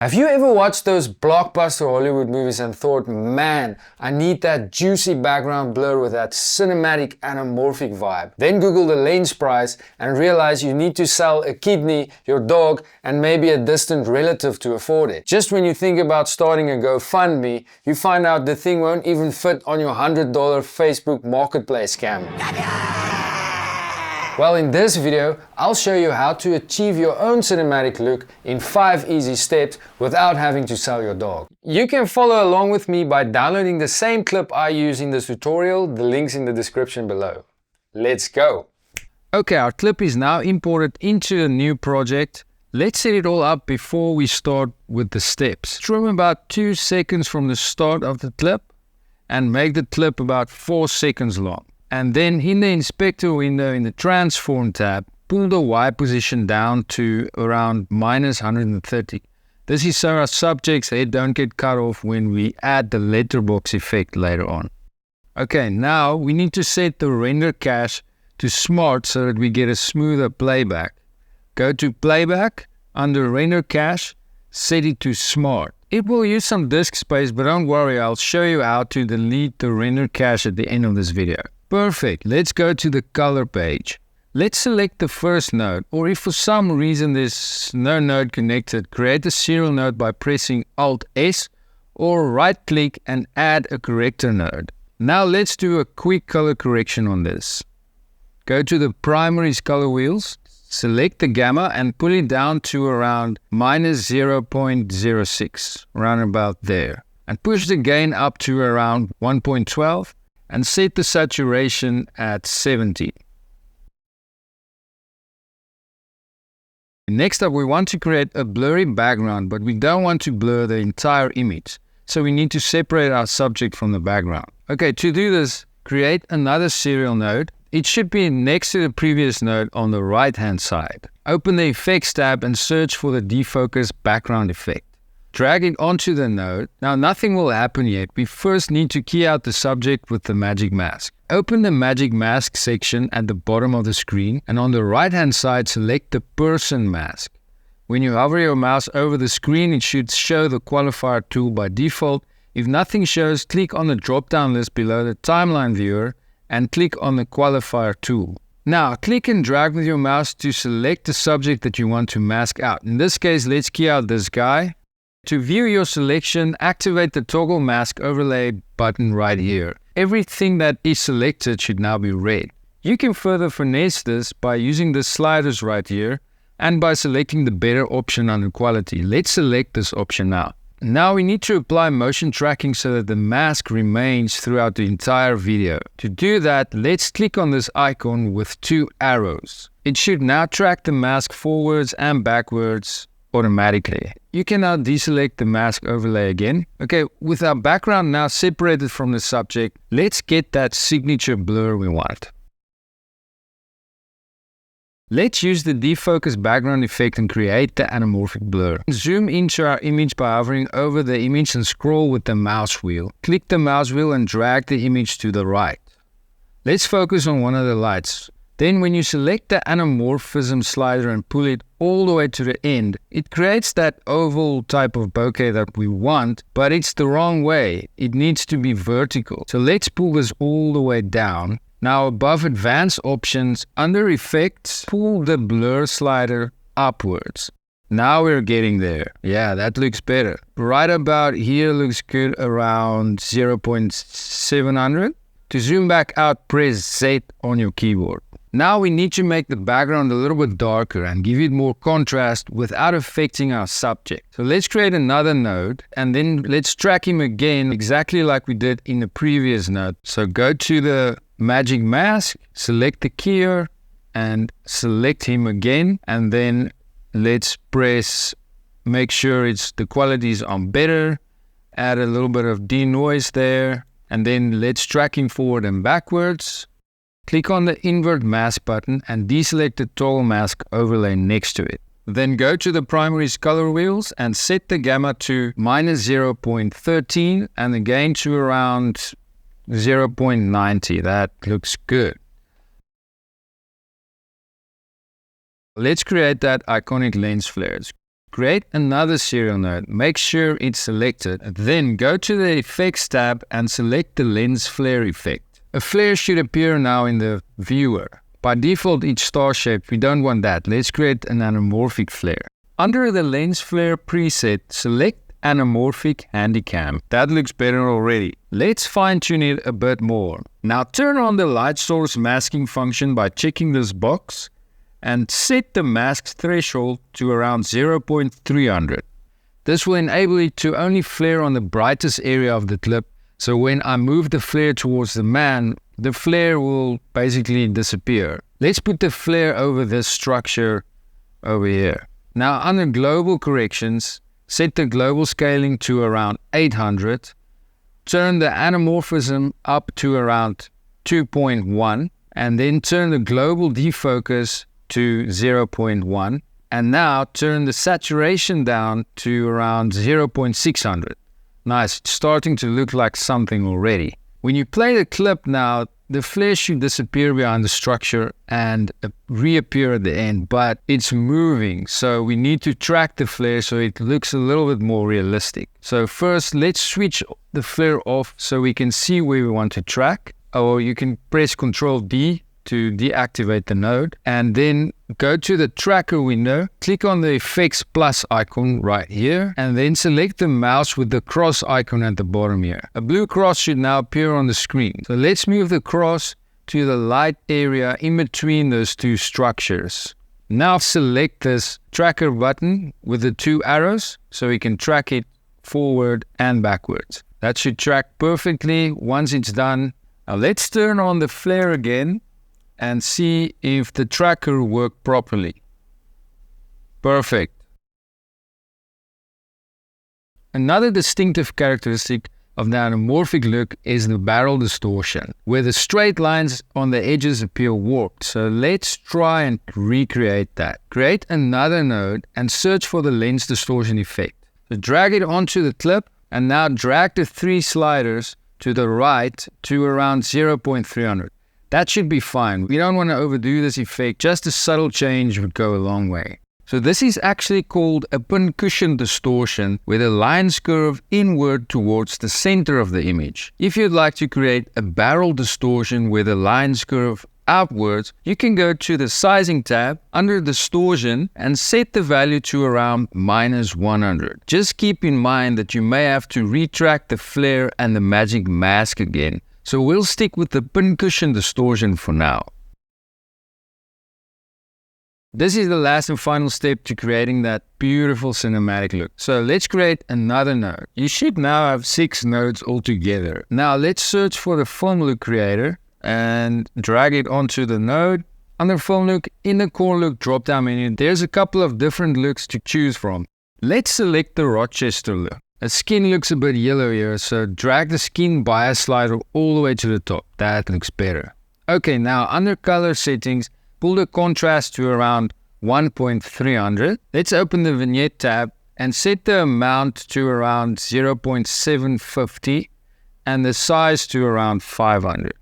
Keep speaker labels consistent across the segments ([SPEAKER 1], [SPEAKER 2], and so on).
[SPEAKER 1] Have you ever watched those blockbuster Hollywood movies and thought, man, I need that juicy background blur with that cinematic anamorphic vibe? Then Google the lens price and realize you need to sell a kidney, your dog, and maybe a distant relative to afford it. Just when you think about starting a GoFundMe, you find out the thing won't even fit on your $100 Facebook marketplace scam. Well, in this video, I'll show you how to achieve your own cinematic look in 5 easy steps without having to sell your dog. You can follow along with me by downloading the same clip I use in this tutorial. The link's in the description below. Let's go! Okay, our clip is now imported into a new project. Let's set it all up before we start with the steps. Trim about 2 seconds from the start of the clip and make the clip about 4 seconds long. And then in the inspector window in the transform tab, pull the Y position down to around -130. This is so our subject's head don't get cut off when we add the letterbox effect later on. Okay, now we need to set the render cache to smart so that we get a smoother playback. Go to playback, under render cache, set it to smart. It will use some disk space, but don't worry, I'll show you how to delete the render cache at the end of this video. Perfect, let's go to the color page. Let's select the first node, or if for some reason there's no node connected, create a serial node by pressing Alt-S or right-click and add a corrector node. Now let's do a quick color correction on this. Go to the primary's color wheels, select the gamma and pull it down to around -0.06, around about there. And push the gain up to around 1.12. And set the saturation at 70. Next up, we want to create a blurry background, but we don't want to blur the entire image. So we need to separate our subject from the background. Okay, to do this, create another serial node. It should be next to the previous node on the right-hand side. Open the Effects tab and search for the defocus background effect. Drag it onto the node. Now nothing will happen yet. We first need to key out the subject with the magic mask. Open the magic mask section at the bottom of the screen and on the right hand side select the person mask. When you hover your mouse over the screen, it should show the qualifier tool by default. If nothing shows, click on the drop down list below the timeline viewer and click on the qualifier tool. Now click and drag with your mouse to select the subject that you want to mask out. In this case, let's key out this guy. To view your selection, activate the toggle mask overlay button right here. Everything that is selected should now be red. You can further finesse this by using the sliders right here and by selecting the better option under quality. Let's select this option now. Now we need to apply motion tracking so that the mask remains throughout the entire video. To do that, let's click on this icon with 2 arrows. It should now track the mask forwards and backwards automatically. You can now deselect the mask overlay again. Okay, with our background now separated from the subject, let's get that signature blur we want. Let's use the defocus background effect and create the anamorphic blur. Zoom into our image by hovering over the image and scroll with the mouse wheel. Click the mouse wheel and drag the image to the right. Let's focus on one of the lights. Then when you select the anamorphism slider and pull it all the way to the end, it creates that oval type of bokeh that we want, but it's the wrong way. It needs to be vertical. So let's pull this all the way down. Now above Advanced Options, under Effects, pull the blur slider upwards. Now we're getting there. Yeah, that looks better. Right about here looks good, around 0.700. To zoom back out, press Z on your keyboard. Now we need to make the background a little bit darker and give it more contrast without affecting our subject. So let's create another node and then let's track him again exactly like we did in the previous node. So go to the magic mask, select the keyer and select him again, and then let's press, make sure the quality is on better, add a little bit of denoise there, and then let's track him forward and backwards. Click on the invert mask button and deselect the toggle mask overlay next to it. Then go to the primary's color wheels and set the gamma to -0.13 and the gain to around 0.90. That looks good. Let's create that iconic lens flares. Create another serial node, make sure it's selected, then go to the Effects tab and select the Lens Flare effect. A flare should appear now in the viewer. By default it's star shaped, we don't want that. Let's create an anamorphic flare. Under the Lens Flare preset, select Anamorphic Handycam. That looks better already. Let's fine tune it a bit more. Now turn on the light source masking function by checking this box and set the mask threshold to around 0.300. This will enable it to only flare on the brightest area of the clip, so when I move the flare towards the man, the flare will basically disappear. Let's put the flare over this structure over here. Now under global corrections, set the global scaling to around 800, turn the anamorphism up to around 2.1, and then turn the global defocus to 0.1, and now turn the saturation down to around 0.600. Nice, it's starting to look like something already. When you play the clip now, the flare should disappear behind the structure and reappear at the end, but it's moving, so we need to track the flare so it looks a little bit more realistic. So first, let's switch the flare off so we can see where we want to track, or you can press Ctrl D to deactivate the node, and then go to the tracker window, click on the effects plus icon right here, and then select the mouse with the cross icon at the bottom here. A blue cross should now appear on the screen. So let's move the cross to the light area in between those two structures. Now select this tracker button with the two arrows so we can track it forward and backwards. That should track perfectly once it's done. Now let's turn on the flare again and see if the tracker worked properly. Perfect. Another distinctive characteristic of the anamorphic look is the barrel distortion, where the straight lines on the edges appear warped. So let's try and recreate that. Create another node and search for the lens distortion effect. So drag it onto the clip and now drag the three sliders to the right to around 0.300. That should be fine. We don't want to overdo this effect. Just a subtle change would go a long way. So this is actually called a pincushion distortion, where the lines curve inward towards the center of the image. If you'd like to create a barrel distortion where the lines curve outwards, you can go to the sizing tab under distortion and set the value to around -100. Just keep in mind that you may have to retract the flare and the magic mask again. So we'll stick with the pincushion distortion for now. This is the last and final step to creating that beautiful cinematic look. So let's create another node. You should now have 6 nodes altogether. Now let's search for the film look creator and drag it onto the node. Under film look, in the core look drop-down menu, there's a couple of different looks to choose from. Let's select the Rochester look. The skin looks a bit yellow here, so drag the skin bias slider all the way to the top. That looks better. Okay, now under color settings, pull the contrast to around 1.300. Let's open the vignette tab and set the amount to around 0.750 and the size to around 500.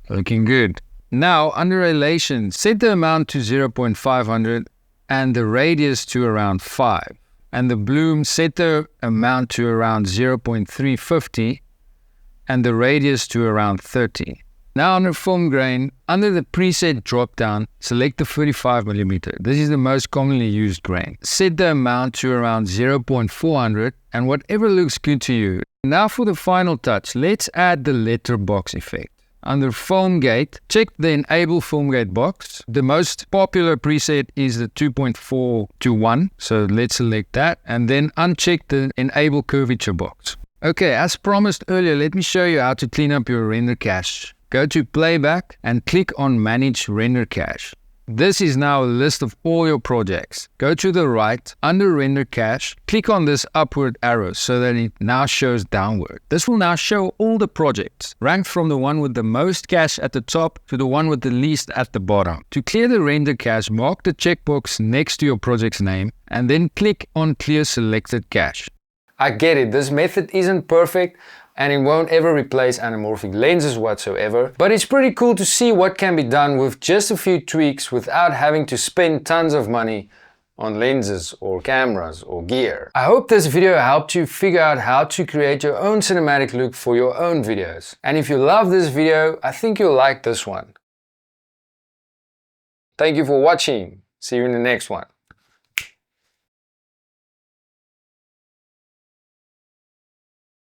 [SPEAKER 1] Looking good. Now under relation, set the amount to 0.500 and the radius to around 5. And the bloom, set the amount to around 0.350 and the radius to around 30. Now under film grain, under the preset drop-down, select the 35mm. This is the most commonly used grain. Set the amount to around 0.400 and whatever looks good to you. Now for the final touch, let's add the letterbox effect. Under Film Gate, check the Enable Film Gate box. The most popular preset is the 2.4:1, so let's select that, and then uncheck the Enable Curvature box. Okay, as promised earlier, let me show you how to clean up your render cache. Go to Playback and click on Manage Render Cache. This is now a list of all your projects. Go to the right, under Render Cache, click on this upward arrow so that it now shows downward. This will now show all the projects, ranked from the one with the most cache at the top to the one with the least at the bottom. To clear the render cache, mark the checkbox next to your project's name and then click on Clear Selected Cache. I get it, this method isn't perfect, and it won't ever replace anamorphic lenses whatsoever, but it's pretty cool to see what can be done with just a few tweaks without having to spend tons of money on lenses or cameras or gear. I hope this video helped you figure out how to create your own cinematic look for your own videos. And if you love this video, I think you'll like this one. Thank you for watching. See you in the next one.